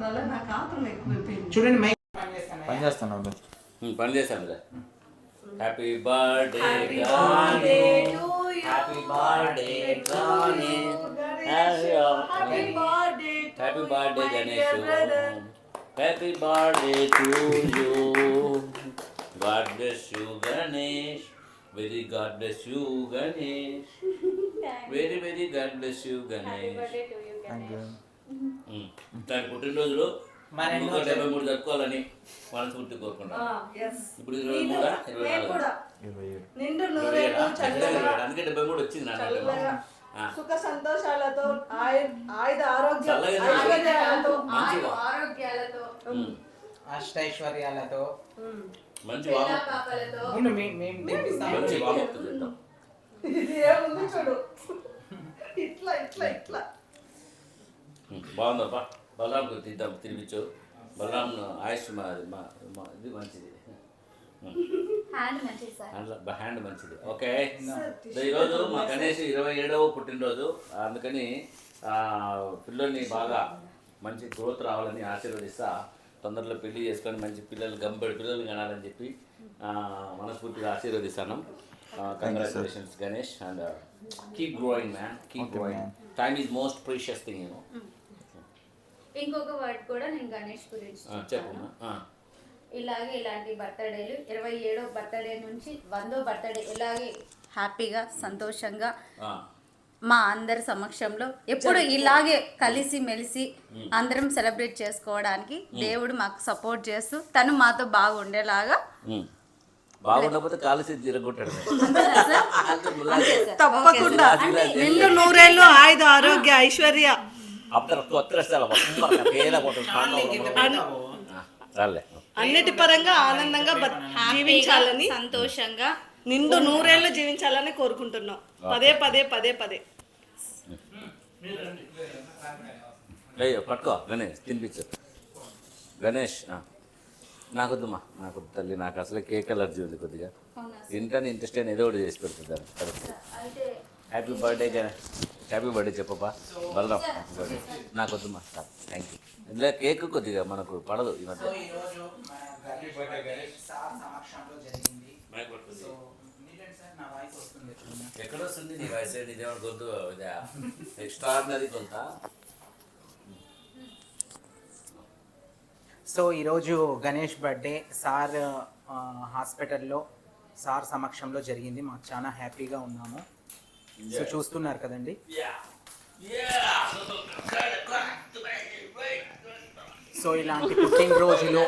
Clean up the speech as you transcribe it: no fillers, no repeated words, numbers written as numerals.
ఉండాలి, నాకు ఆత్రం ఎక్కువైపోయింది. చూడండి మైక్ పని చేస్తాను పని చేశాను. Happy birthday happy birthday to you, happy birthday happy birthday Ganesh, happy birthday to you. God bless you Ganesh, very God bless you Ganesh, very very God bless you Ganesh. దాని పుట్టినరోజులు 73 జరుపుకోవాలని మనస్ఫూర్తి కోరుకుంటాను. ఇప్పుడు 23, 24 అందుకే 73 వచ్చింది నా సుఖ సంతోషాలతో, ఆయుధ ఆరోగ్యాలతో, అష్టైశ్వర్యాలతో, మంచి ఇది ఏముంది చూడు, ఇట్లా ఇట్లా ఇట్లా బాగుందప్పా. బలరాంకు తీద్దాం, తినిపించు. బలరాం ఆయుష్ ఇది మంచిది, హ్యాండ్ మంచిది. ఓకే, ఈరోజు మా గణేష్ 27వ పుట్టినరోజు. అందుకని పిల్లల్ని బాగా మంచి గ్రోత్ రావాలని ఆశీర్వదిస్తా. తొందరలో పెళ్లి చేసుకొని మంచి గంపెడు పిల్లలు కనాలని చెప్పి మనస్ఫూర్తిగా ఆశీర్వదిస్తాను. Congratulations Ganesh, and keep growing man, keep growing. Time is most precious thing. ఇంకొక వర్డ్ కూడా నేను గణేష్ గురించి చెప్పమ్మా. ఇలాగే ఇలాంటి బర్త్డేలు 27వ బర్త్డే నుంచి 100వ బర్త్డే ఇలాగే హ్యాపీగా సంతోషంగా మా అందరి సమక్షంలో ఎప్పుడు ఇలాగే కలిసి మెలిసి అందరం సెలబ్రేట్ చేసుకోవడానికి దేవుడు మాకు సపోర్ట్ చేస్తూ తను మాతో బాగుండేలాగా. బాగుండకపోతే కాలుసి తిరగొట్టాడు. తప్పకుండా నిండు నూరేళ్ళు ఆయుధ ఆరోగ్య ఐశ్వర్య అన్నిటి పరంగా ఆనందంగా జీవించాలని, సంతోషంగా నిండు నూరేళ్ళు జీవించాలని కోరుకుంటున్నాం. పదే పదే పదే పదే పట్టుకో గణేష్, తినిపించు గణేష్. నాకొద్దుమా, నాకు తల్లి, నాకు అసలు కేక్ అలర్జీ ఉంది కొద్దిగా. తింటాను ఇంట్రెస్ట్ అయినా ఏదో ఒకటి చేసి పెడుతుంటాను. Happy birthday Ganesh, happy birthday చెప్పపా బలరాం. Happy birthday. నాకొద్దుమా, థ్యాంక్ యూ. ఇందులో కేక్ కొద్దిగా మనకు పడదు ఈ మధ్య. ఎక్కడ వస్తుంది నీ వయసు? నీదేమో గొంతు ఎక్స్ట్రాడినరీ గొంత. సో ఈరోజు గణేష్ బర్త్డే సార్ హాస్పిటల్లో సార్ సమక్షంలో జరిగింది. మాకు చాలా హ్యాపీగా ఉన్నాము. సో చూస్తున్నారు కదండి. సో ఇలాంటి పుట్టినరోజులు